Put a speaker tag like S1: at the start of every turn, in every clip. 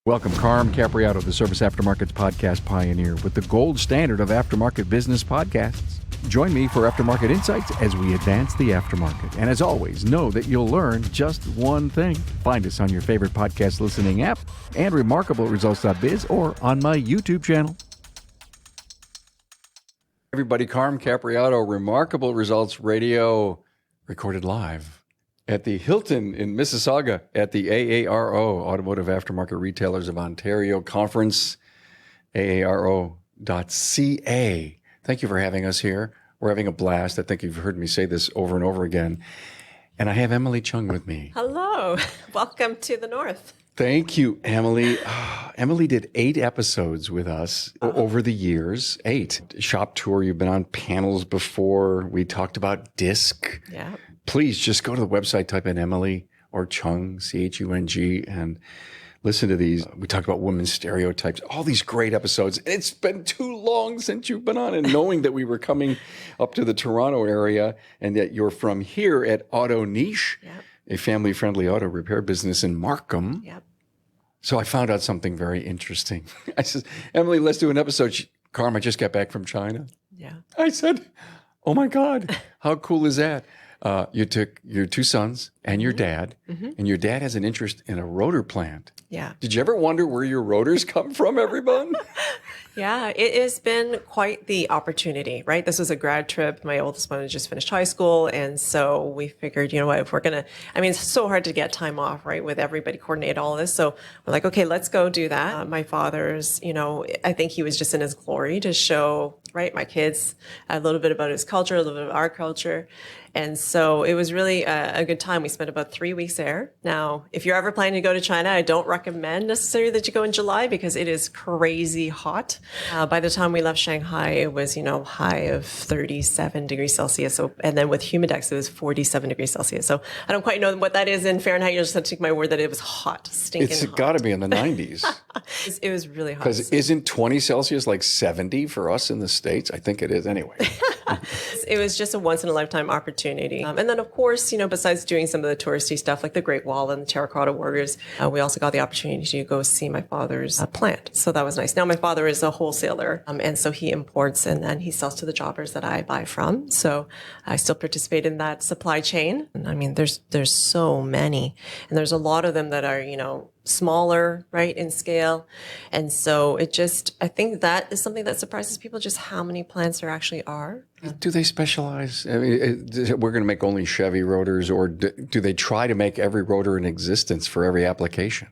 S1: Welcome, Carm Capriato, the Service Aftermarkets podcast pioneer with the gold standard of aftermarket business podcasts. Join me for Aftermarket Insights as we advance the aftermarket. And as always, know that you'll learn just one thing. Find us on your favorite podcast listening app and remarkableresults.biz or on my YouTube channel. Everybody, Carm Capriato, Remarkable Results Radio, recorded live at the Hilton in Mississauga at the AARO, Automotive Aftermarket Retailers of Ontario Conference, AARO.ca. Thank you for having us here. We're having a blast. I think you've heard me say this over and over again. And I have Emily Chung with me.
S2: Hello. Welcome to the North.
S1: Thank you, Emily. Emily did 8 episodes with us over the years. 8. Shop tour. You've been on panels before. We talked about disc.
S2: Yeah.
S1: Please just go to the website, type in Emily or Chung, C-H-U-N-G, and listen to these. We talked about women's stereotypes, all these great episodes. It's been too long since you've been on, and knowing that we were coming up to the Toronto area and that you're from here at Autoniche, a family-friendly auto repair business in Markham.
S2: Yep.
S1: So I found out something very interesting. I said, Emily, let's do an episode. Carm, I just got back from China.
S2: Yeah.
S1: I said, oh my God, how cool is that? You took your 2 sons and your dad, and your dad has an interest in a rotor plant.
S2: Yeah.
S1: Did you ever wonder where your rotors come from, everyone?
S2: Yeah, it has been quite the opportunity, right? This was a grad trip. My oldest one had just finished high school. And so we figured, you know what, if we're going to, it's so hard to get time off, right? With everybody coordinate all of this. So we're like, okay, let's go do that. My father's, I think he was just in his glory to show, right, my kids a little bit about his culture, a little bit of our culture. And so it was really a good time. We spent about 3 weeks there. Now, if you're ever planning to go to China, I don't recommend necessarily that you go in July because it is crazy hot. By the time we left Shanghai, it was, high of 37 degrees Celsius. So, and then with Humidex, it was 47 degrees Celsius. So I don't quite know what that is in Fahrenheit. You'll just have to take my word that it was hot, stinking hot.
S1: It's got to be in the 90s.
S2: It was really hot.
S1: Because isn't 20 Celsius like 70 for us in the States? I think it is anyway.
S2: It was just a once-in-a-lifetime opportunity. And then, of course, besides doing some of the touristy stuff like the Great Wall and the Terracotta Warriors, we also got the opportunity to go see my father's plant. So that was nice. Now, my father is a wholesaler, and so he imports and then he sells to the jobbers that I buy from. So I still participate in that supply chain. And there's so many. And there's a lot of them that are, smaller, right, in scale. And so I think that is something that surprises people, just how many plants there actually are.
S1: Do they specialize? We're going to make only Chevy rotors, or do they try to make every rotor in existence for every application?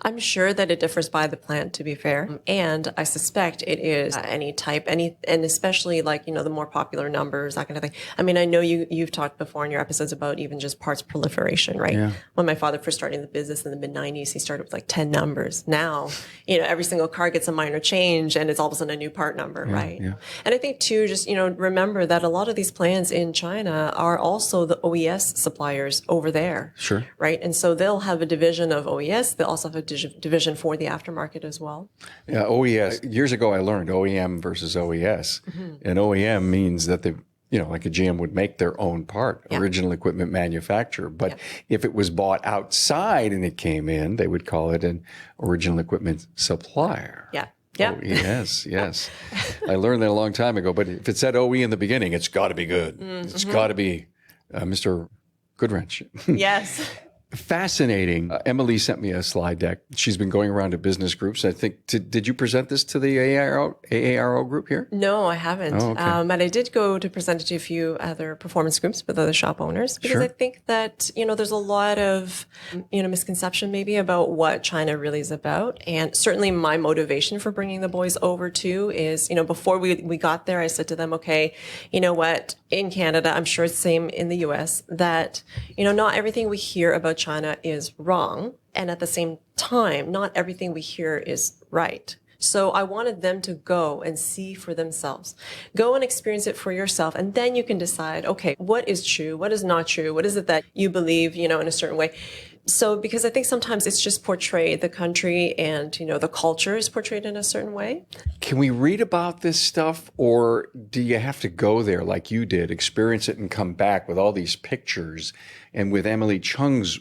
S2: I'm sure that it differs by the plant, to be fair. And I suspect it is any type, and especially like, the more popular numbers, that kind of thing. I know you've talked before in your episodes about even just parts proliferation, right? Yeah. When my father first started in the business in the mid-90s, he started with like 10 numbers. Now, every single car gets a minor change and it's all of a sudden a new part number, right? Yeah. And I think too, just, remember that a lot of these plants in China are also the OES suppliers over there.
S1: Sure.
S2: Right? And so they'll have a division of OES. They'll also have a division for the aftermarket as well.
S1: Yeah, OES. Years ago, I learned OEM versus OES. And OEM means that they, like a GM would make their own part, original equipment manufacturer. But if it was bought outside and it came in, they would call it an original equipment supplier.
S2: Yeah. Yeah.
S1: Oh, yes. I learned that a long time ago. But if it said OE in the beginning, it's got to be good. It's got to be Mr. Goodwrench.
S2: Yes.
S1: Fascinating. Emily sent me a slide deck. She's been going around to business groups. I think, did you present this to the AARO group here?
S2: No, I haven't.
S1: Oh, okay.
S2: But I did go to present it to a few other performance groups with other shop owners because I think that, there's a lot of, misconception maybe about what China really is about. And certainly my motivation for bringing the boys over too is, before we got there, I said to them, okay, you know what, in Canada, I'm sure it's the same in the US, that, not everything we hear about China is wrong. And at the same time, not everything we hear is right. So I wanted them to go and see for themselves. Go and experience it for yourself. And then you can decide, okay, what is true? What is not true? What is it that you believe, in a certain way? So because I think sometimes it's just portrayed, the country and, the culture is portrayed in a certain way.
S1: Can we read about this stuff, or do you have to go there like you did, experience it and come back with all these pictures and with Emily Chung's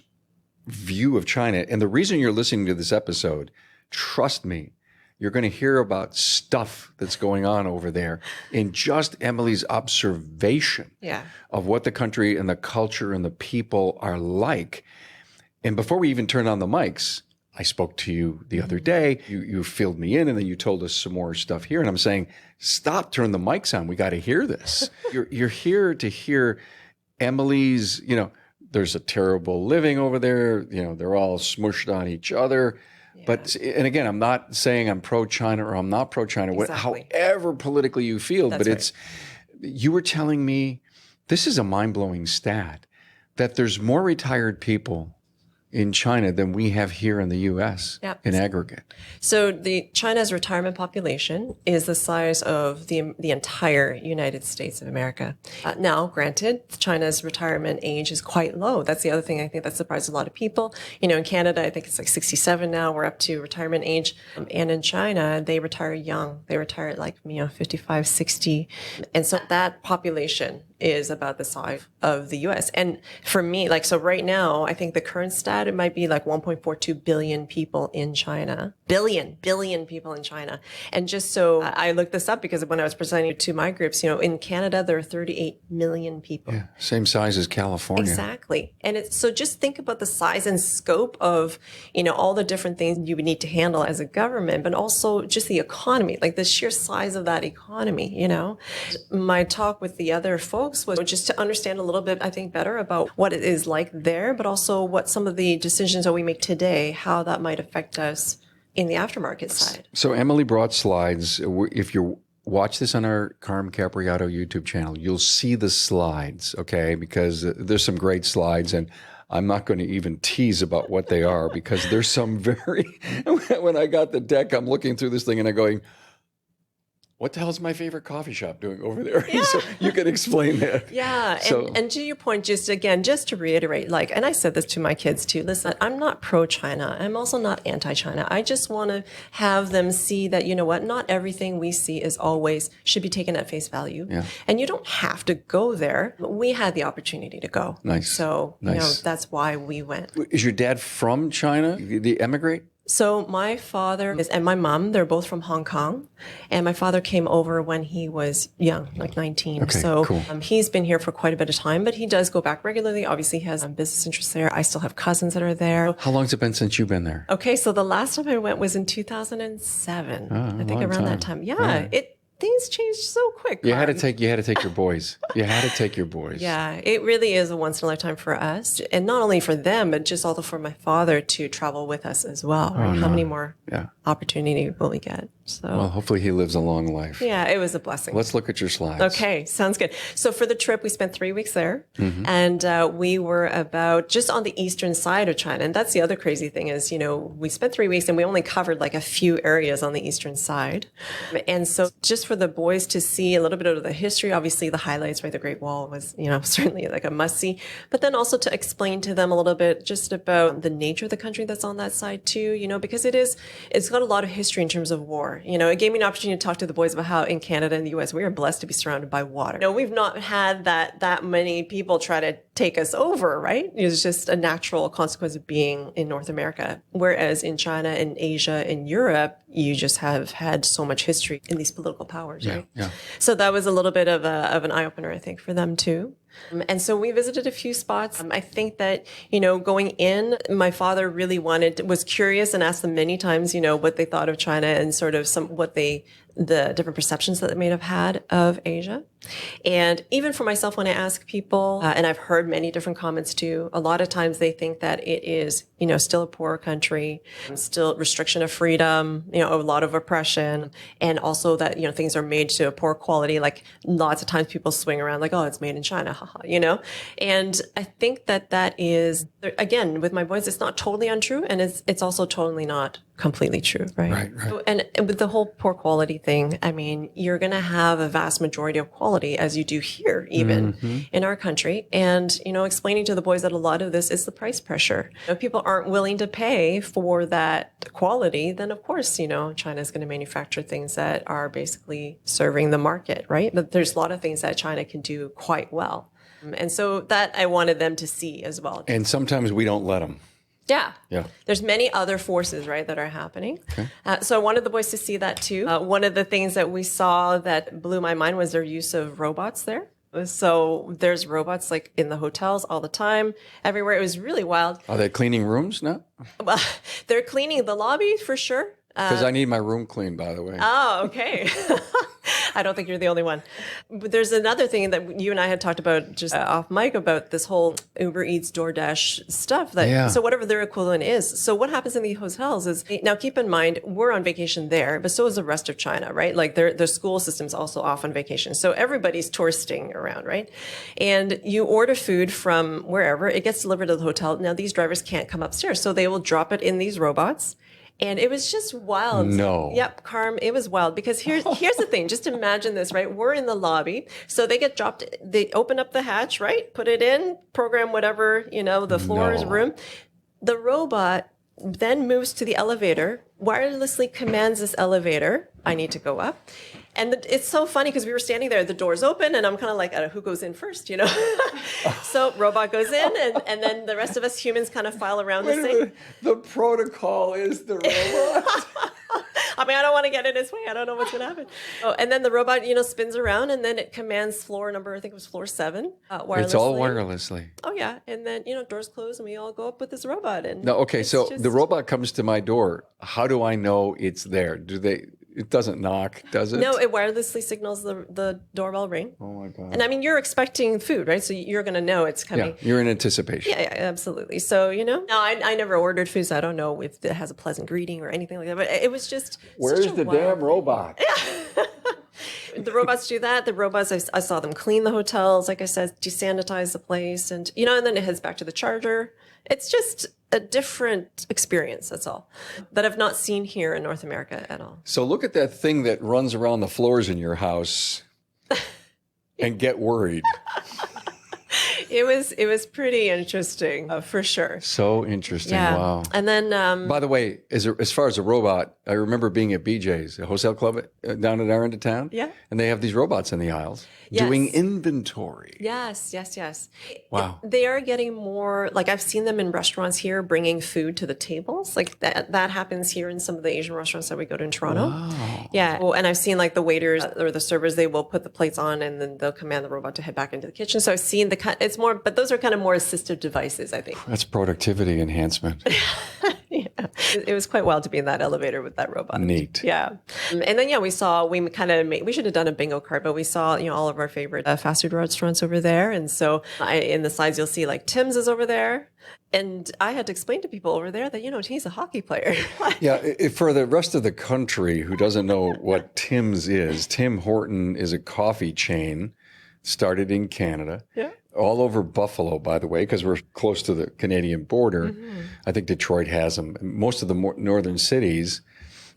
S1: view of China? And the reason you're listening to this episode, trust me, you're going to hear about stuff that's going on over there in just Emily's observation of what the country and the culture and the people are like. And before we even turned on the mics, I spoke to you the other day. You filled me in, and then you told us some more stuff here. And I'm saying, stop, turn the mics on. We got to hear this. You're here to hear Emily's, there's a terrible living over there. They're all smushed on each other. But, and again, I'm not saying I'm pro-China or I'm not pro-China, however politically you feel. But you were telling me, this is a mind-blowing stat, that there's more retired people in China than we have here in the U.S. In aggregate.
S2: So China's retirement population is the size of the entire United States of America. Now, granted, China's retirement age is quite low. That's the other thing I think that surprised a lot of people. In Canada, I think it's like 67 now. We're up to retirement age. And in China, they retire young. They retire at 55, 60. And so that population is about the size of the U.S. And for me, so right now, I think the current stat, it might be 1.42 billion people in China. Billion people in China. And just so I looked this up because when I was presenting to my groups, in Canada, there are 38 million people.
S1: Yeah, same size as California.
S2: Exactly. And so just think about the size and scope of, all the different things you would need to handle as a government, but also just the economy, the sheer size of that economy, My talk with the other folks was just to understand a little bit, I think, better about what it is like there, but also what some of the decisions that we make today, how that might affect us in the aftermarket side.
S1: So Emily brought slides. If you watch this on our Carm Capriato YouTube channel, you'll see the slides, okay? Because there's some great slides, and I'm not going to even tease about what they are because there's some when I got the deck, I'm looking through this thing and I'm going, what the hell is my favorite coffee shop doing over there?
S2: Yeah.
S1: So you can explain that.
S2: Yeah. And to your point, just to reiterate, and I said this to my kids too, listen, I'm not pro-China. I'm also not anti-China. I just want to have them see that, not everything we see should be taken at face value. Yeah. And you don't have to go there. But we had the opportunity to go.
S1: Nice.
S2: So, that's why we went.
S1: Is your dad from China? Did he emigrate?
S2: So my father and my mom, they're both from Hong Kong. And my father came over when he was young, 19.
S1: Okay,
S2: so
S1: cool.
S2: He's been here for quite a bit of time, but he does go back regularly. Obviously, he has business interests there. I still have cousins that are there.
S1: How long's it been since you've been there?
S2: Okay, so the last time I went was in 2007. I think around that time. Yeah. Things changed so quick.
S1: You had to take your boys. You had to take your boys.
S2: Yeah, it really is a once in a lifetime for us, and not only for them, but just also for my father to travel with us as well. Right? How many more opportunity will we get? So,
S1: well, hopefully he lives a long life.
S2: Yeah, it was a blessing.
S1: Let's look at your slides.
S2: Okay, sounds good. So for the trip, we spent 3 weeks there, and we were about just on the eastern side of China. And that's the other crazy thing is, we spent 3 weeks and we only covered a few areas on the eastern side. And so just for the boys to see a little bit of the history, obviously the highlights, right? The Great Wall was, certainly a must see, but then also to explain to them a little bit just about the nature of the country that's on that side too, because it's got a lot of history in terms of war. It gave me an opportunity to talk to the boys about how in Canada and the U.S. we are blessed to be surrounded by water. We've not had that many people try to take us over, right? It's just a natural consequence of being in North America. Whereas in China and Asia and Europe, you just have had so much history in these political powers, right? Yeah. So that was a little bit of an eye-opener, I think, for them too. And so we visited a few spots. I think that, going in, my father really was curious and asked them many times, what they thought of China and sort of the different perceptions that they may have had of Asia. And even for myself, when I ask people, and I've heard many different comments too, a lot of times they think that it is, still a poor country, still restriction of freedom, a lot of oppression, and also that, things are made to a poor quality. Lots of times people swing around oh, it's made in China, haha, And I think that is, again, with my boys, it's not totally untrue, and it's also totally not completely true, right?
S1: Right.
S2: And with the whole poor quality thing, I mean, you're going to have a vast majority of quality as you do here, even in our country. And, explaining to the boys that a lot of this is the price pressure. If people aren't willing to pay for that quality, then of course, China is going to manufacture things that are basically serving the market, right? But there's a lot of things that China can do quite well. And so that I wanted them to see as well.
S1: And sometimes we don't let them.
S2: Yeah.
S1: Yeah.
S2: There's many other forces, right, that are happening. Okay. So I wanted the boys to see that too. One of the things that we saw that blew my mind was their use of robots there. So there's robots like in the hotels all the time, everywhere. It was really wild.
S1: Are they cleaning rooms now?
S2: Well, they're cleaning the lobby for sure.
S1: Because I need my room cleaned, by the way.
S2: Oh, okay. I don't think you're the only one. But there's another thing that you and I had talked about just off mic about this whole Uber Eats, DoorDash stuff. So whatever their equivalent is. So what happens in the hotels is, now keep in mind, we're on vacation there, but so is the rest of China, right? Like their school system's also off on vacation. So everybody's touristing around, right? And you order food from wherever, it gets delivered to the hotel. Now these drivers can't come upstairs, so they will drop it in these robots. And it was just wild.
S1: No.
S2: Yep, Carm, it was wild because here's the thing. Just imagine this, right? We're in the lobby. So they get dropped, they open up the hatch, right? Put it in, program whatever, the floor's room. The robot then moves to the elevator, wirelessly commands this elevator, I need to go up. And it's so funny because we were standing there, the door's open, and I'm kind of like, who goes in first, So robot goes in, and then the rest of us humans kind of file around the same.
S1: The protocol is the robot.
S2: I mean, I don't want to get in its way. I don't know what's going to happen. Oh, and then the robot, spins around, and then it commands floor number, I think it was floor 7, wirelessly.
S1: It's all wirelessly.
S2: Oh, yeah. And then, doors close, and we all go up with this robot. And
S1: no, okay, so the robot comes to my door. How do I know it's there? It doesn't knock, does it?
S2: No, it wirelessly signals the doorbell ring.
S1: Oh, my God.
S2: And I mean, you're expecting food, right? So you're going to know it's coming.
S1: Yeah, you're in anticipation.
S2: Yeah, absolutely. So, no, I never ordered food, so I don't know if it has a pleasant greeting or anything like that. But it was just
S1: Where's the damn robot?
S2: Yeah. The robots do that. The robots, I saw them clean the hotels, like I said, desanitize the place. And, and then it heads back to the charger. It's just a different experience, that's all, that I've not seen here in North America at all.
S1: So look at that thing that runs around the floors in your house and get worried.
S2: It was pretty interesting, for sure.
S1: So interesting.
S2: Yeah.
S1: Wow.
S2: And then,
S1: by the way, as far as a robot, I remember being at BJ's, a wholesale club down at our end of town.
S2: Yeah.
S1: And they have these robots in the aisles doing inventory.
S2: Yes.
S1: Wow.
S2: They are getting more, like I've seen them in restaurants here bringing food to the tables. Like that happens here in some of the Asian restaurants that we go to in Toronto.
S1: Wow.
S2: Yeah. Well, and I've seen like the waiters or the servers, they will put the plates on and then they'll command the robot to head back into the kitchen. So I've seen it's more, but those are kind of more assistive devices, I think.
S1: That's productivity enhancement.
S2: Yeah. It was quite wild to be in that elevator with that robot.
S1: Neat.
S2: Yeah. And then, we should have done a bingo card, but we saw, all of our favorite fast food restaurants over there. And so in the slides, you'll see like Tim's is over there. And I had to explain to people over there that, he's a hockey player.
S1: Yeah. For the rest of the country who doesn't know what Tim's is, Tim Horton is a coffee chain started in Canada.
S2: Yeah.
S1: All over Buffalo, by the way, because we're close to the Canadian border. Mm-hmm. I think Detroit has them. Most of the northern cities,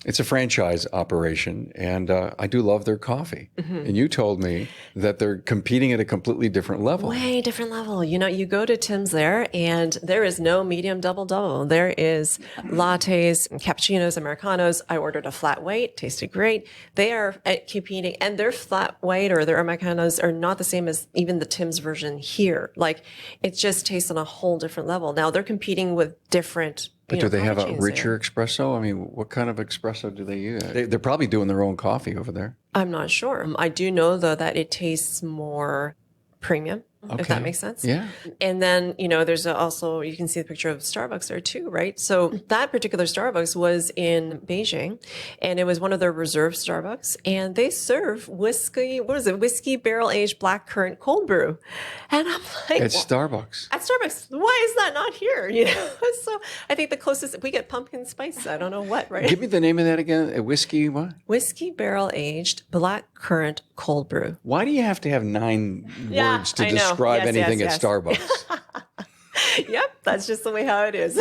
S1: it's a franchise operation, and I do love their coffee. Mm-hmm. And you told me that they're competing at a completely different level.
S2: Way different level. You go to Tim's there, and there is no medium double. There is lattes, cappuccinos, Americanos. I ordered a flat white, tasted great. They are competing, and their flat white or their Americanos are not the same as even the Tim's version here. Like, it just tastes on a whole different level. Now, they're competing with different.
S1: But do they have a richer espresso? I mean, what kind of espresso do they use? They're probably doing their own coffee over there.
S2: I'm not sure. I do know, though, that it tastes more premium, if that makes sense.
S1: Yeah.
S2: And then, there's also, you can see the picture of Starbucks there too, right? So that particular Starbucks was in Beijing, and it was one of their reserve Starbucks, and they serve whiskey barrel aged blackcurrant cold brew. And I'm like,
S1: at Starbucks.
S2: At Starbucks, why is that not here? So I think the closest, we get pumpkin spice, I don't know what, right?
S1: Give me the name of that again. A whiskey what?
S2: Whiskey barrel aged blackcurrant cold brew.
S1: Why do you have to have 9 words to describe anything at Starbucks?
S2: Yep, that's just the way how it is.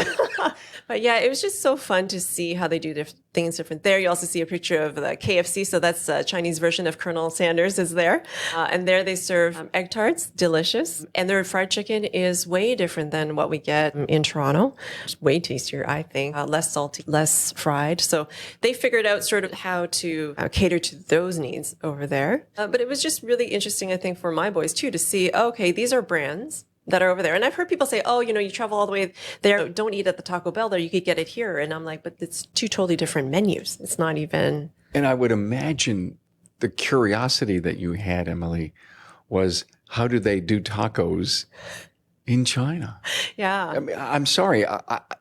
S2: But yeah, it was just so fun to see how they do things different there. You also see a picture of the KFC. So that's a Chinese version of Colonel Sanders is there. And there they serve egg tarts, delicious. And their fried chicken is way different than what we get in Toronto. It's way tastier, I think. Less salty, less fried. So they figured out sort of how to cater to those needs over there. But it was just really interesting, I think, for my boys too, to see, okay, these are brands that are over there. And I've heard people say, oh, you travel all the way there. Don't eat at the Taco Bell there. You could get it here. And I'm like, but it's two totally different menus. It's not even.
S1: And I would imagine the curiosity that you had, Emily, was how do they do tacos in China?
S2: Yeah.
S1: I mean, I'm sorry.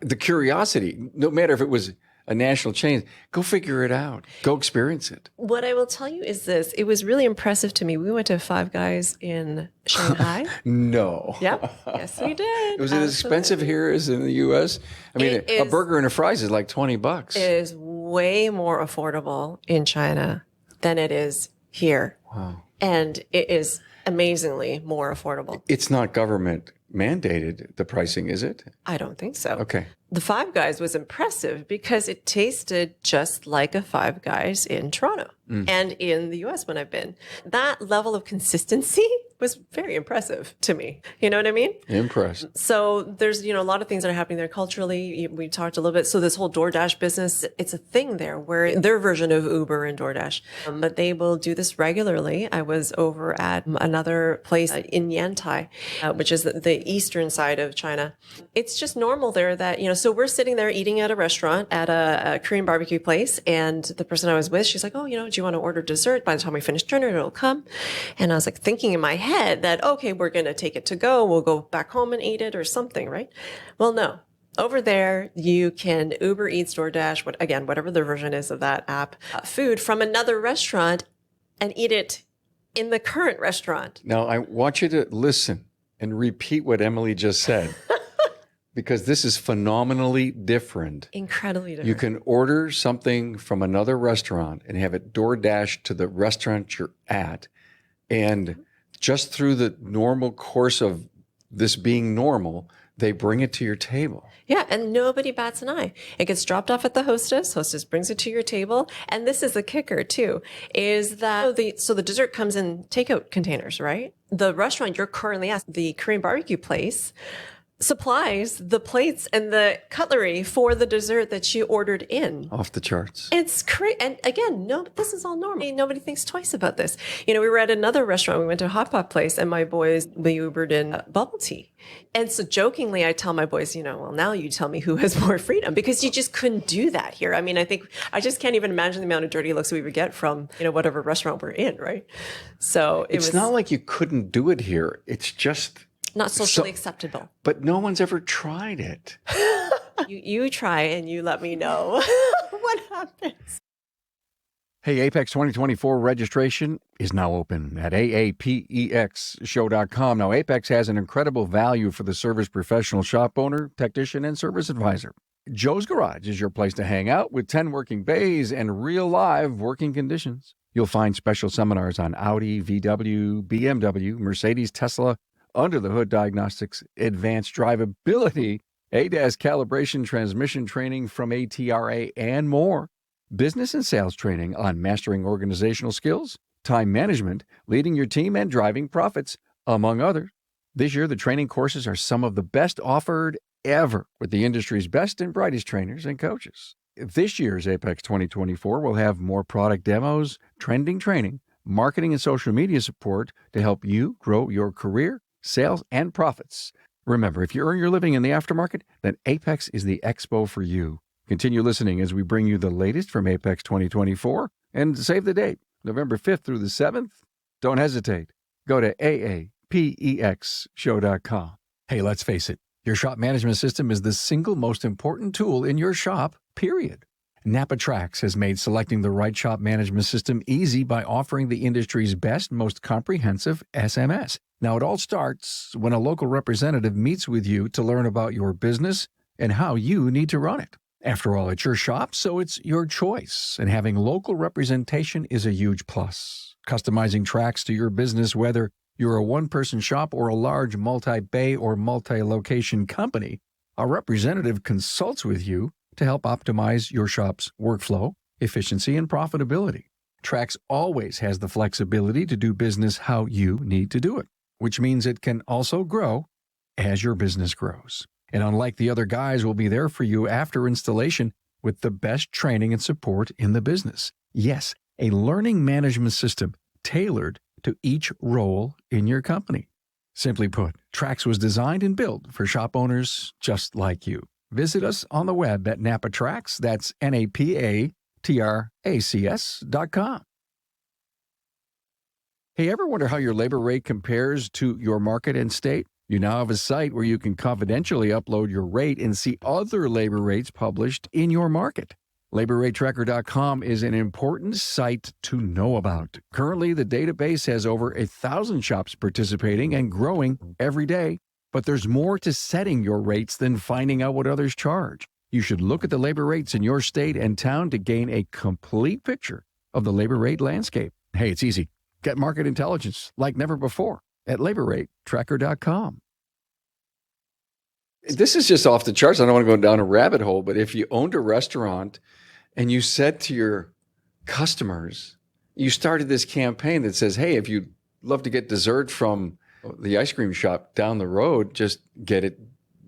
S1: The curiosity, no matter if it was a national chain, go figure it out. Go experience it.
S2: What I will tell you is this. It was really impressive to me. We went to Five Guys in Shanghai.
S1: No.
S2: Yep. Yes, we did.
S1: Was it as expensive here as in the U.S.? I mean, a burger and a fries is like $20.
S2: It is way more affordable in China than it is here.
S1: Wow.
S2: And it is amazingly more affordable.
S1: It's not government mandated, the pricing, is it?
S2: I don't think so.
S1: Okay.
S2: The Five Guys was impressive because it tasted just like a Five Guys in Toronto and in the US when I've been. That level of consistency was very impressive to me. You know what I mean?
S1: Impressed.
S2: So there's, a lot of things that are happening there culturally. We talked a little bit. So this whole DoorDash business, it's a thing there where their version of Uber and DoorDash, but they will do this regularly. I was over at another place in Yantai, which is the eastern side of China. It's just normal there that, so we're sitting there eating at a restaurant at a Korean barbecue place. And the person I was with, she's like, oh, do you want to order dessert? By the time we finish dinner, it'll come. And I was like thinking in my head that, okay, we're going to take it to go. We'll go back home and eat it or something, right? Well, no. Over there, you can Uber Eats, DoorDash, whatever the version is of that app, food from another restaurant and eat it in the current restaurant.
S1: Now, I want you to listen and repeat what Emily just said. Because this is phenomenally different.
S2: Incredibly different.
S1: You can order something from another restaurant and have it DoorDash to the restaurant you're at. And just through the normal course of this being normal, they bring it to your table.
S2: Yeah, and nobody bats an eye. It gets dropped off at the hostess. Hostess brings it to your table. And this is the kicker, too, is that so the dessert comes in takeout containers, right? The restaurant you're currently at, the Korean barbecue place, supplies the plates and the cutlery for the dessert that you ordered in.
S1: Off the charts.
S2: It's crazy. And again, this is all normal. Nobody thinks twice about this. We were at another restaurant. We went to a hot pot place and my boys, we Ubered in bubble tea. And so jokingly, I tell my boys, well, now you tell me who has more freedom because you just couldn't do that here. I mean, I just can't even imagine the amount of dirty looks we would get from, whatever restaurant we're in, right? So
S1: it's not like you couldn't do it here. It's just
S2: not socially acceptable.
S1: But no one's ever tried it.
S2: You try and you let me know what happens.
S1: Hey, AAPEX 2024 registration is now open at AAPEXshow.com. Now, AAPEX has an incredible value for the service professional, shop owner, technician, and service advisor. Joe's Garage is your place to hang out with 10 working bays and real live working conditions. You'll find special seminars on Audi, VW, BMW, Mercedes, Tesla, under-the-hood diagnostics, advanced drivability, ADAS calibration, transmission training from ATRA, and more. Business and sales training on mastering organizational skills, time management, leading your team, and driving profits, among others. This year, the training courses are some of the best offered ever with the industry's best and brightest trainers and coaches. This year's AAPEX 2024 will have more product demos, trending training, marketing and social media support to help you grow your career, sales, and profits. Remember, if you earn your living in the aftermarket, then AAPEX is the expo for you. Continue listening as we bring you the latest from AAPEX 2024 and save the date, November 5th through the 7th. Don't hesitate. Go to AAPEXshow.com. Hey, let's face it, your shop management system is the single most important tool in your shop, period. NAPA Trax has made selecting the right shop management system easy by offering the industry's best, most comprehensive SMS. Now, it all starts when a local representative meets with you to learn about your business and how you need to run it. After all, it's your shop, so it's your choice, and having local representation is a huge plus. Customizing Trax to your business, whether you're a one-person shop or a large multi-bay or multi-location company, a representative consults with you to help optimize your shop's workflow, efficiency, and profitability. Trax always has the flexibility to do business how you need to do it, which means it can also grow as your business grows. And unlike the other guys, will be there for you after installation with the best training and support in the business. Yes, a learning management system tailored to each role in your company. Simply put, Trax was designed and built for shop owners just like you. Visit us on the web at NAPA Trax, that's NAPATRACS.com. Hey, ever wonder how your labor rate compares to your market and state? You now have a site where you can confidentially upload your rate and see other labor rates published in your market. LaborRateTracker.com is an important site to know about. Currently, the database has over 1,000 shops participating and growing every day. But there's more to setting your rates than finding out what others charge. You should look at the labor rates in your state and town to gain a complete picture of the labor rate landscape. Hey, it's easy. Get market intelligence like never before at LaborRateTracker.com. This is just off the charts. I don't want to go down a rabbit hole, but if you owned a restaurant and you said to your customers, you started this campaign that says, hey, if you'd love to get dessert from the ice cream shop down the road, just get it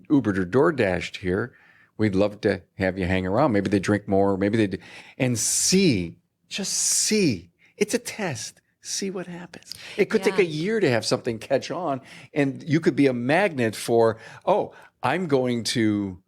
S1: Ubered or DoorDashed here. We'd love to have you hang around. Maybe they drink more, maybe they do. And just see. It's a test. See what happens. It could take a year to have something catch on, and you could be a magnet for, I'm going to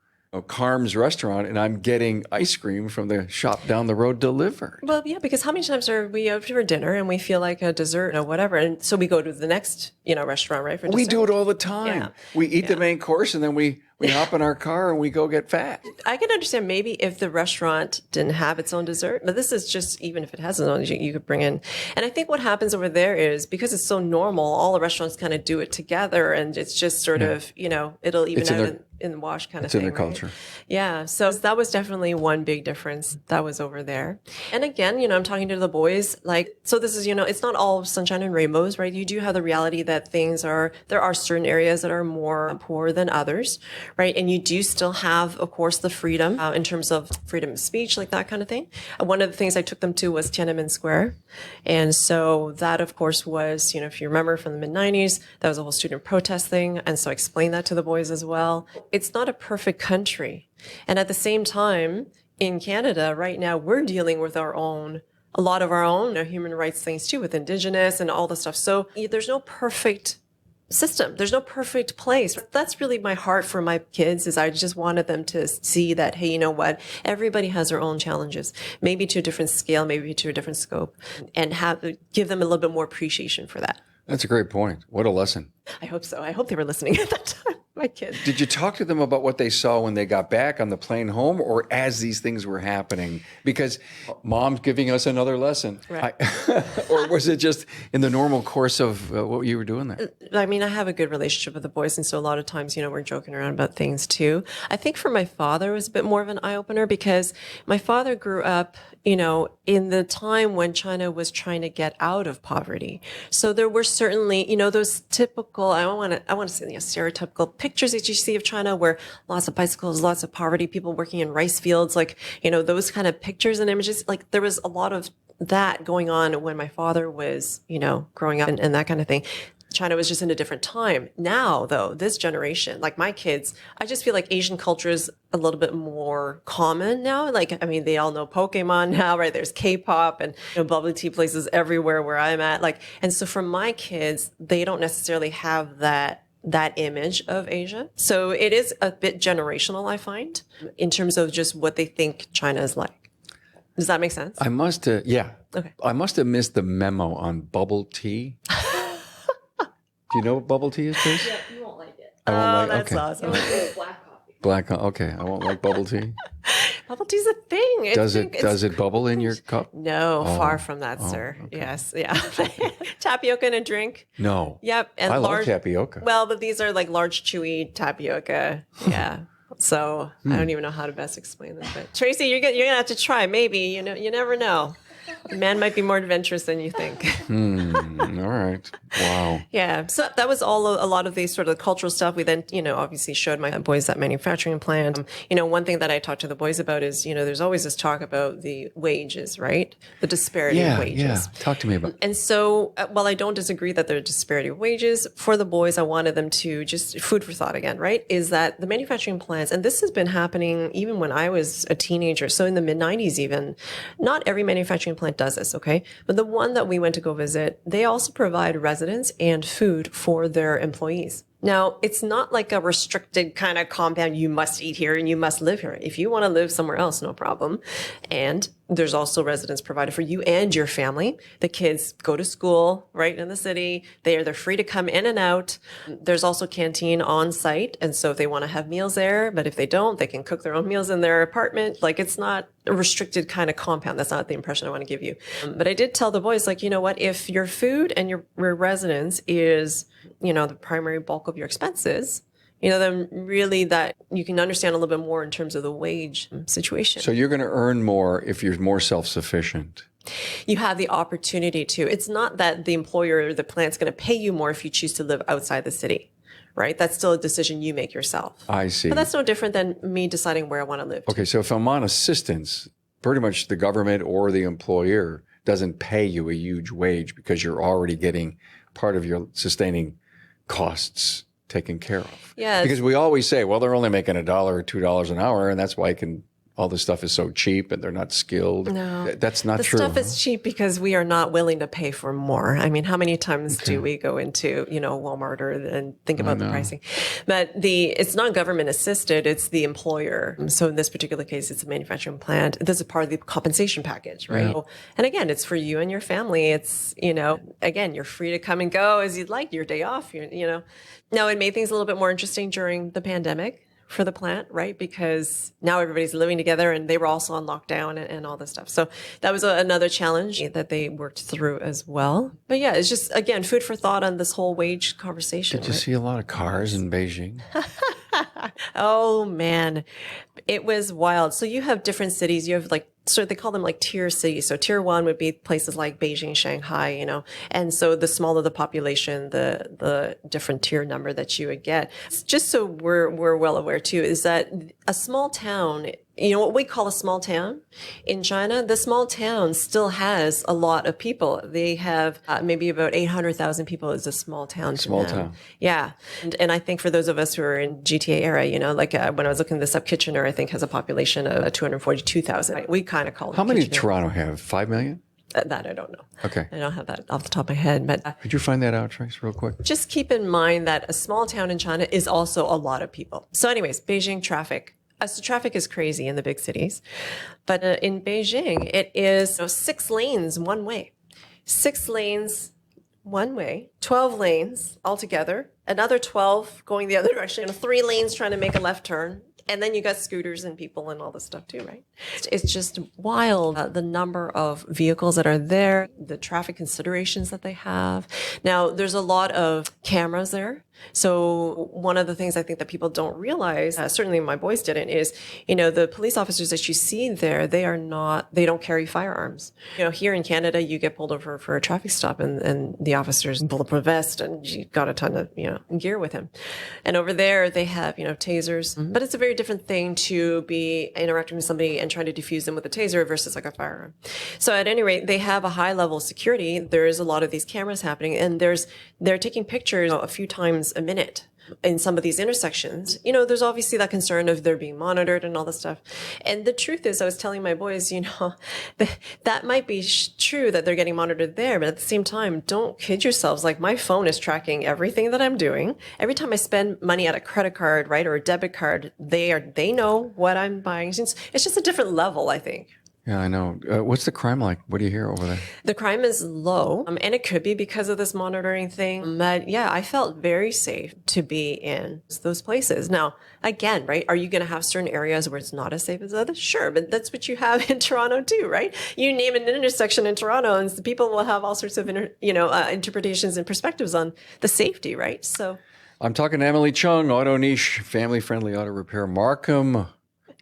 S1: Carm's restaurant and I'm getting ice cream from the shop down the road delivered.
S2: Well, yeah, because how many times are we out for dinner and we feel like a dessert or whatever, and so we go to the next, restaurant, right? For dessert.
S1: We do it all the time.
S2: Yeah.
S1: We eat the main course and then we hop in our car and we go get fat.
S2: I can understand maybe if the restaurant didn't have its own dessert, but this is just, even if it has its own, you could bring in. And I think what happens over there is because it's so normal, all the restaurants kind of do it together, and it's just sort of, it'll even out in the wash kind of thing.
S1: It's in their culture.
S2: Right? Yeah. So that was definitely one big difference that was over there. And again, I'm talking to the boys, so this is, it's not all sunshine and rainbows, right? You do have the reality that there are certain areas that are more poor than others, right? And you do still have, of course, the freedom in terms of freedom of speech, like that kind of thing. One of the things I took them to was Tiananmen Square. And so that, of course, was, if you remember from the mid-90s, that was a whole student protest thing. And so I explained that to the boys as well. It's not a perfect country. And at the same time, in Canada right now, we're dealing with a lot of our own human rights things too, with Indigenous and all the stuff. So there's no perfect system. There's no perfect place. That's really my heart for my kids, is I just wanted them to see that, hey, you know what? Everybody has their own challenges, maybe to a different scale, maybe to a different scope, and give them a little bit more appreciation for that.
S1: That's a great point. What a lesson.
S2: I hope so. I hope they were listening at that time. My kids.
S1: Did you talk to them about what they saw when they got back on the plane home, or as these things were happening? Because Mom's giving us another lesson.
S2: Right.
S1: Or was it just in the normal course of what you were doing there?
S2: I mean, I have a good relationship with the boys, and so a lot of times, we're joking around about things too. I think for my father, it was a bit more of an eye-opener because my father grew up, in the time when China was trying to get out of poverty. So there were certainly, those typical, I want to say, stereotypical pictures that you see of China where lots of bicycles, lots of poverty, people working in rice fields, those kind of pictures and images. There was a lot of that going on when my father was, growing up and that kind of thing. China was just in a different time. Now, though, this generation, like my kids, I just feel like Asian culture is a little bit more common now. They all know Pokemon now, right? There's K-pop and bubble tea places everywhere where I'm at. And so for my kids, they don't necessarily have that image of Asia. So it is a bit generational, I find, in terms of just what they think China is like. Does that make sense?
S1: I must have,
S2: Okay.
S1: I must have missed the memo on bubble tea. Do you know what bubble tea is, Chris?
S3: Yeah, you won't like it.
S1: I won't
S2: that's awesome.
S3: Black coffee.
S1: Black coffee. Okay, I won't like bubble tea.
S2: Bubble tea's a thing.
S1: Does it bubble in your cup?
S2: No, far from that, sir.
S1: Okay.
S2: Yes, yeah. Tapioca in a drink.
S1: No.
S2: Yep. And
S1: I love tapioca.
S2: Well, but these are large, chewy tapioca. Yeah. So I don't even know how to best explain this. But Tracy, you're gonna have to try. Maybe you never know. A man might be more adventurous than you think.
S1: All right. Wow.
S2: Yeah. So that was a lot of the sort of cultural stuff. We then, obviously showed my boys that manufacturing plant. One thing that I talked to the boys about is, there's always this talk about the wages, right? The disparity of wages.
S1: Yeah. Talk to me about it.
S2: And so, while I don't disagree that there's a disparity of wages, for the boys, I wanted them to just food for thought again, right? Is that the manufacturing plants, and this has been happening even when I was a teenager. So in the mid-90s even, not every manufacturing plant plant does this, okay? But the one that we went to go visit, they also provide residence and food for their employees. Now, it's not like a restricted kind of compound. You must eat here and you must live here. If you want to live somewhere else, no problem. And there's also residence provided for you and your family. The kids go to school right in the city. They're free to come in and out. There's also canteen on site. And so if they want to have meals there, but if they don't, they can cook their own meals in their apartment. Like, it's not a restricted kind of compound. That's not the impression I want to give you. But I did tell the boys, like, you know what, if your food and your residence is, the primary bulk of your expenses, then really that you can understand a little bit more in terms of the wage situation.
S1: So you're going to earn more if you're more self-sufficient.
S2: You have the opportunity to. It's not that the employer or the plant's going to pay you more if you choose to live outside the city, right? That's still a decision you make yourself.
S1: I see.
S2: But that's no different than me deciding where I want to live.
S1: Okay, so if I'm on assistance, pretty much the government or the employer doesn't pay you a huge wage because you're already getting part of your sustaining costs taken care of.
S2: Yeah.
S1: Because we always say, well, they're only making $1 or $2 an hour, and that's why all this stuff is so cheap and they're not skilled.
S2: No.
S1: That's not true.
S2: The stuff is cheap because we are not willing to pay for more. I mean, how many times do we go into, Walmart and think about the pricing? But it's not government assisted, it's the employer. So in this particular case, it's a manufacturing plant. This is part of the compensation package, right? Yeah. And again, it's for you and your family. It's, again, you're free to come and go as you'd like, your day off, Now, it made things a little bit more interesting during the pandemic for the plant, right? Because now everybody's living together and they were also on lockdown and all this stuff. So that was another challenge that they worked through as well. But yeah, it's just, again, food for thought on this whole wage conversation.
S1: Did you see a lot of cars in Beijing?
S2: Oh, man. It was wild. So you have different cities. You have they call them tier cities. So tier 1 would be places like Beijing, Shanghai, and so the smaller the population, the different tier number that you would get. Just so we're well aware too, is that a small town, what we call a small town in China, the small town still has a lot of people. They have maybe about 800,000 people is a small town.
S1: Small town.
S2: Yeah. And I think for those of us who are in GTA area, when I was looking this up, Kitchener, I think has a population of 242,000. We kind of call it.
S1: How many did Toronto have? 5 million?
S2: That I don't know.
S1: Okay.
S2: I don't have that off the top of my head. But
S1: could you find that out, Trace, real quick?
S2: Just keep in mind that a small town in China is also a lot of people. So anyways, Beijing traffic. So traffic is crazy in the big cities. But in Beijing, it is 6 lanes one way. 6 lanes one way, 12 lanes altogether, another 12 going the other direction, 3 lanes trying to make a left turn. And then you got scooters and people and all this stuff too, right? It's just wild, the number of vehicles that are there, the traffic considerations that they have. Now, there's a lot of cameras there. So one of the things I think that people don't realize, certainly my boys didn't, is, the police officers that you see there, they don't carry firearms. Here in Canada, you get pulled over for a traffic stop and the officer's bulletproof vest and you got a ton of, gear with him. And over there, they have, tasers, but it's a very different thing to be interacting with somebody and trying to defuse them with a taser versus like a firearm. So at any rate, they have a high level of security. There's a lot of these cameras happening and they're taking pictures a few times a minute in some of these intersections. There's obviously that concern of they're being monitored and all this stuff. And the truth is, I was telling my boys, that might be true that they're getting monitored there, but at the same time, don't kid yourselves. Like, my phone is tracking everything that I'm doing. Every time I spend money at a credit card, right, or a debit card, they know what I'm buying. It's just a different level, I think.
S1: Yeah, I know. What's the crime like? What do you hear over there?
S2: The crime is low, and it could be because of this monitoring thing. But yeah, I felt very safe to be in those places. Now, again, right, are you going to have certain areas where it's not as safe as others? Sure, but that's what you have in Toronto too, right? You name an intersection in Toronto, and the people will have all sorts of interpretations and perspectives on the safety, right? So,
S1: I'm talking to Emily Chung, Autoniche, family-friendly auto repair, Markham,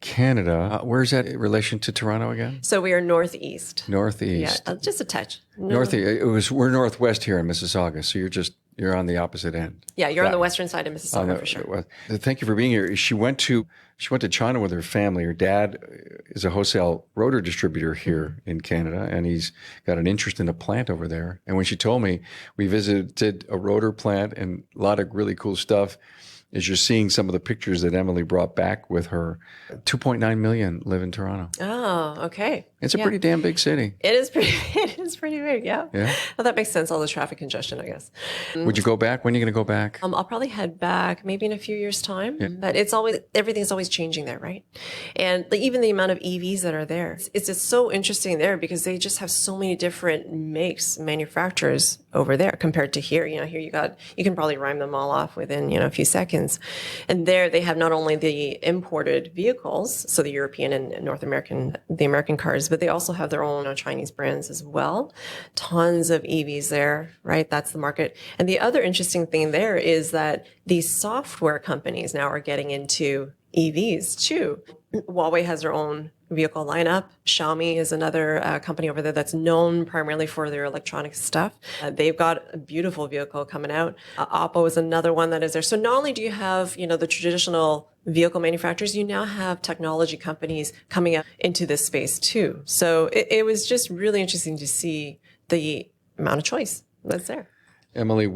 S1: Canada. Where's that in relation to Toronto again?
S2: So we are northeast.
S1: Northeast.
S2: Yeah, just a touch.
S1: Northeast. We're northwest here in Mississauga, so you're on the opposite end.
S2: Yeah, you're on the western side of Mississauga for sure.
S1: Thank you for being here. She went to China with her family. Her dad is a wholesale rotor distributor here in Canada, and he's got an interest in a plant over there. And when she told me, we visited a rotor plant and a lot of really cool stuff. is you're seeing some of the pictures that Emily brought back with her. 2.9 million live in Toronto.
S2: Oh, okay.
S1: It's a pretty damn big city.
S2: It is pretty. It is pretty big. Yeah.
S1: Yeah.
S2: Well, that makes sense. All the traffic congestion, I guess.
S1: Would you go back? When are you going to go back?
S2: I'll probably head back maybe in a few years' time. But everything's always changing there, right? And even the amount of EVs that are there, it's just so interesting there because they just have so many different manufacturers over there compared to here. Here you can probably rhyme them all off within a few seconds. And there they have not only the imported vehicles, so the European and North American, the American cars, but they also have their own Chinese brands as well. Tons of EVs there, right? That's the market. And the other interesting thing there is that these software companies now are getting into EVs too. Huawei has their own vehicle lineup. Xiaomi is another company over there that's known primarily for their electronic stuff. They've got a beautiful vehicle coming out. Oppo is another one that is there. So not only do you have, the traditional vehicle manufacturers, you now have technology companies coming up into this space too. So it was just really interesting to see the amount of choice that's there.
S1: Emily,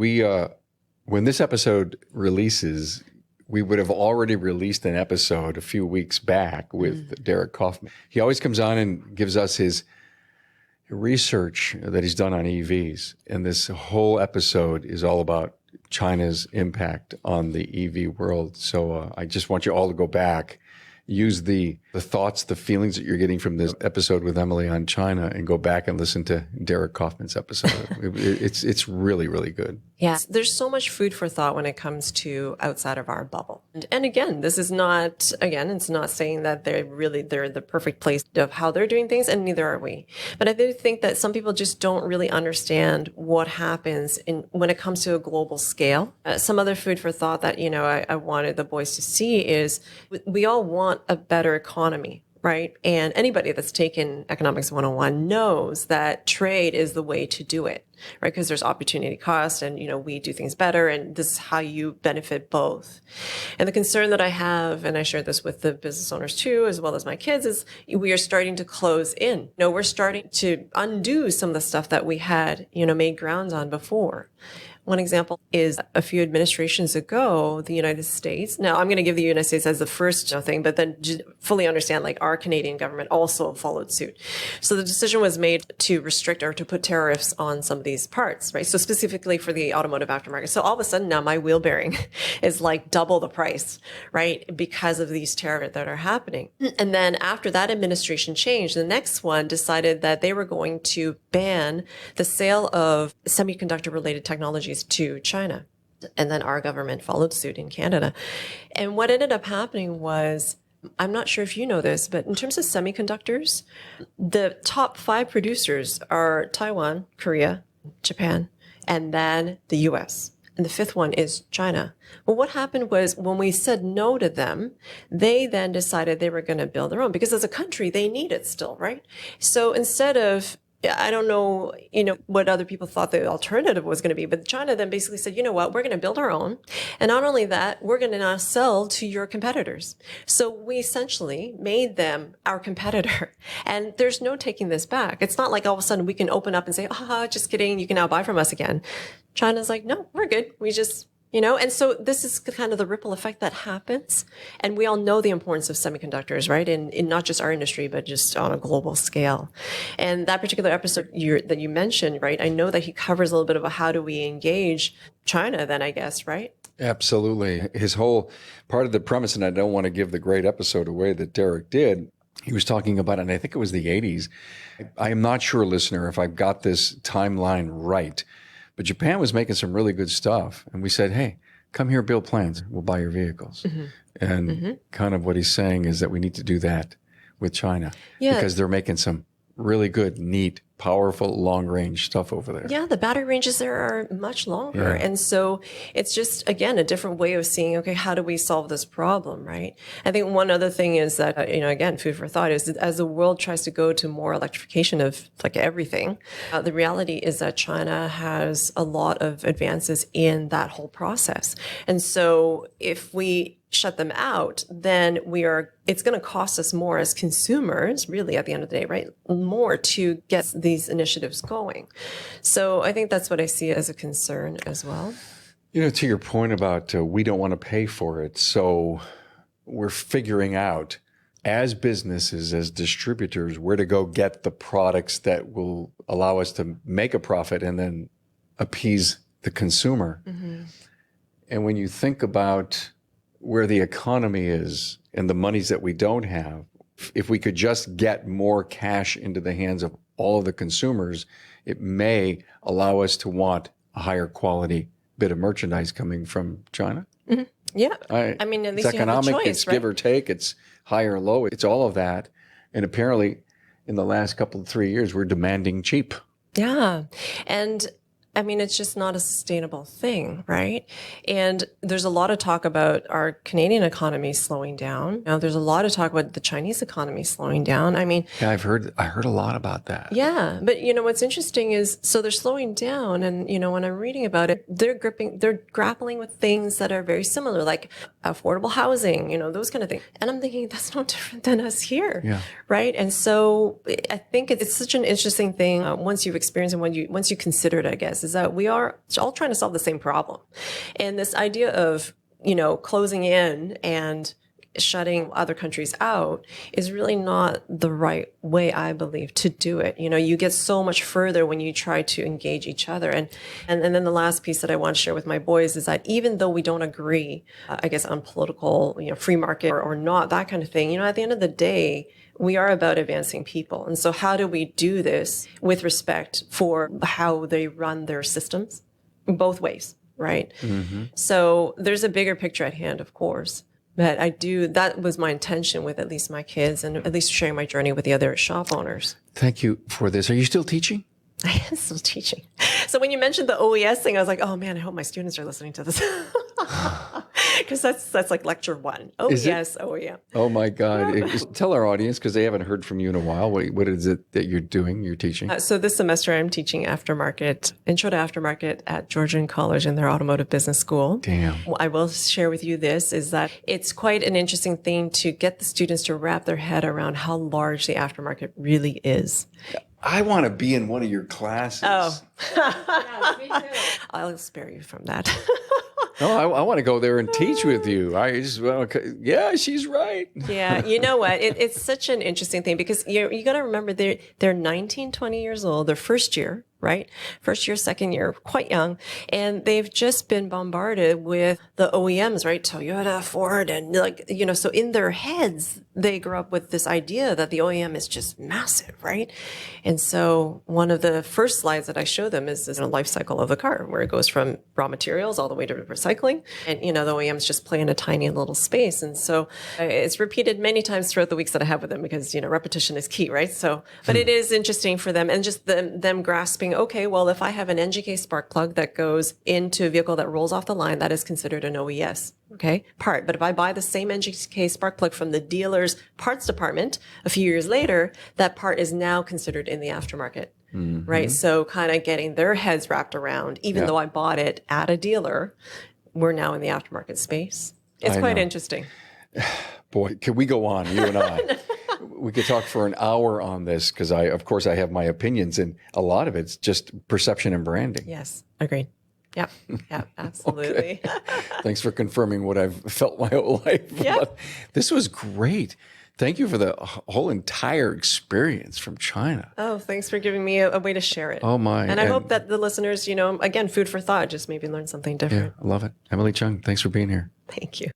S1: when this episode releases, we would have already released an episode a few weeks back with Derek Kaufman. He always comes on and gives us his research that he's done on EVs. And this whole episode is all about China's impact on the EV world. So I just want you all to go back, use the thoughts, the feelings that you're getting from this episode with Emily on China, and go back and listen to Derek Kaufman's episode. It's really, really good.
S2: Yes, there's so much food for thought when it comes to outside of our bubble. And again, this is not, it's not saying that they're the perfect place of how they're doing things, and neither are we. But I do think that some people just don't really understand what happens when it comes to a global scale. Some other food for thought that, I wanted the boys to see is we all want a better economy. Right. And anybody that's taken Economics 101 knows that trade is the way to do it, right? Because there's opportunity cost and, we do things better and this is how you benefit both. And the concern that I have, and I shared this with the business owners too, as well as my kids, is we are starting to close in. We're starting to undo some of the stuff that we had, made grounds on before. One example is a few administrations ago, the United States. Now, I'm going to give the United States as the first thing, but then fully understand our Canadian government also followed suit. So the decision was made to restrict or to put tariffs on some of these parts, right? So specifically for the automotive aftermarket. So all of a sudden now my wheel bearing is double the price, right? Because of these tariffs that are happening. And then after that administration changed, the next one decided that they were going to ban the sale of semiconductor related technologies to China. And then our government followed suit in Canada. And what ended up happening was, I'm not sure if you know this, but in terms of semiconductors, the top 5 producers are Taiwan, Korea, Japan, and then the US. And the 5th one is China. Well, what happened was when we said no to them, they then decided they were going to build their own because as a country, they need it still, right? So instead of I don't know, what other people thought the alternative was going to be, but China then basically said, we're going to build our own. And not only that, we're going to now sell to your competitors. So we essentially made them our competitor. And there's no taking this back. It's not like all of a sudden we can open up and say, just kidding, you can now buy from us again. China's like, no, we're good. We just and so this is kind of the ripple effect that happens. And we all know the importance of semiconductors, right? In not just our industry, but just on a global scale. And that particular episode that you mentioned, right? I know that he covers a little bit about how do we engage China then, I guess, right?
S1: Absolutely. His whole part of the premise, and I don't want to give the great episode away that Derek did, he was talking about, and I think it was the 80s. I am not sure, listener, if I've got this timeline right. But Japan was making some really good stuff. And we said, hey, come here, build plants. We'll buy your vehicles. And kind of what he's saying is that we need to do that with China because they're making some really good, neat, powerful, long-range stuff over there.
S2: Yeah, the battery ranges there are much longer. Yeah. And so it's just, again, a different way of seeing, okay, how do we solve this problem, right? I think one other thing is that, again, food for thought is that as the world tries to go to more electrification of everything, the reality is that China has a lot of advances in that whole process. And so if we shut them out, then it's going to cost us more as consumers, really, at the end of the day, right? More to get these initiatives going. So I think that's what I see as a concern as well.
S1: To your point about we don't want to pay for it. So we're figuring out as businesses, as distributors, where to go get the products that will allow us to make a profit and then appease the consumer. And when you think about where the economy is and the monies that we don't have, if we could just get more cash into the hands of all of the consumers, it may allow us to want a higher quality bit of merchandise coming from China.
S2: Yeah. I mean, at least
S1: it's
S2: you have a
S1: economic,
S2: choice,
S1: it's
S2: right?
S1: give or take, it's high or low, it's all of that. And apparently in the last 3 years, we're demanding cheap.
S2: Yeah. And I mean, it's just not a sustainable thing, right? And there's a lot of talk about our Canadian economy slowing down. Now, there's a lot of talk about the Chinese economy slowing down. I mean,
S1: Yeah, I heard a lot about that.
S2: yeah, but what's interesting is, so they're slowing down, and when I'm reading about it, they're grappling with things that are very similar, like affordable housing, those kind of things. And I'm thinking that's no different than us here,
S1: Yeah.
S2: right? And so I think it's such an interesting thing once you've experienced and once you consider it, I guess, is that we are all trying to solve the same problem, and this idea of closing in and shutting other countries out is really not the right way, I believe, to do it. You get so much further when you try to engage each other. And then the last piece that I want to share with my boys is that even though we don't agree, I guess, on political, free market or not, that kind of thing, at the end of the day, we are about advancing people. And so how do we do this with respect for how they run their systems both ways, right? So there's a bigger picture at hand, of course. But that was my intention with at least my kids and at least sharing my journey with the other shop owners.
S1: Thank you for this. Are you still teaching?
S2: I am still teaching. So when you mentioned the OES thing, I was like, oh man, I hope my students are listening to this. Because that's like lecture 1. Oh,
S1: Is it?
S2: yes. Oh, yeah.
S1: Oh my God. Tell our audience, because they haven't heard from you in a while, what is it that you're doing, you're teaching?
S2: So this semester I'm teaching Intro to Aftermarket at Georgian College in their Automotive Business School.
S1: Damn.
S2: What I will share with you this is that it's quite an interesting thing to get the students to wrap their head around how large the aftermarket really is.
S1: I want to be in one of your classes.
S2: Oh.
S3: Yeah, me too.
S2: I'll spare you from that.
S1: No, I want to go there and teach with you. Yeah, she's right.
S2: Yeah, you know what? It's such an interesting thing because you got to remember they're 19, 20 years old, their first year, right? First year, second year, quite young. And they've just been bombarded with the OEMs, right? Toyota, Ford, and so in their heads, they grew up with this idea that the OEM is just massive, right? And so one of the first slides that I show them is a life cycle of the car where it goes from raw materials all the way to recycling. And, the OEMs just play in a tiny little space. And so it's repeated many times throughout the weeks that I have with them because, repetition is key, right? So, but it is interesting for them and just them grasping, okay, well, if I have an NGK spark plug that goes into a vehicle that rolls off the line, that is considered an OES, okay, part. But if I buy the same NGK spark plug from the dealer's parts department a few years later, that part is now considered in the aftermarket, right? So kind of getting their heads wrapped around, even though I bought it at a dealer, we're now in the aftermarket space. It's quite interesting.
S1: Boy, can we go on, you and I? We could talk for an hour on this because of course, I have my opinions, and a lot of it's just perception and branding.
S2: Yes, agreed. Yep, absolutely.
S1: Okay. Thanks for confirming what I've felt my whole life.
S2: Yeah.
S1: This was great. Thank you for the whole entire experience from China.
S2: Oh, thanks for giving me a way to share it.
S1: Oh, my.
S2: And I hope that the listeners, again, food for thought, just maybe learn something different.
S1: Yeah, I love it. Emily Chung, thanks for being here.
S2: Thank you.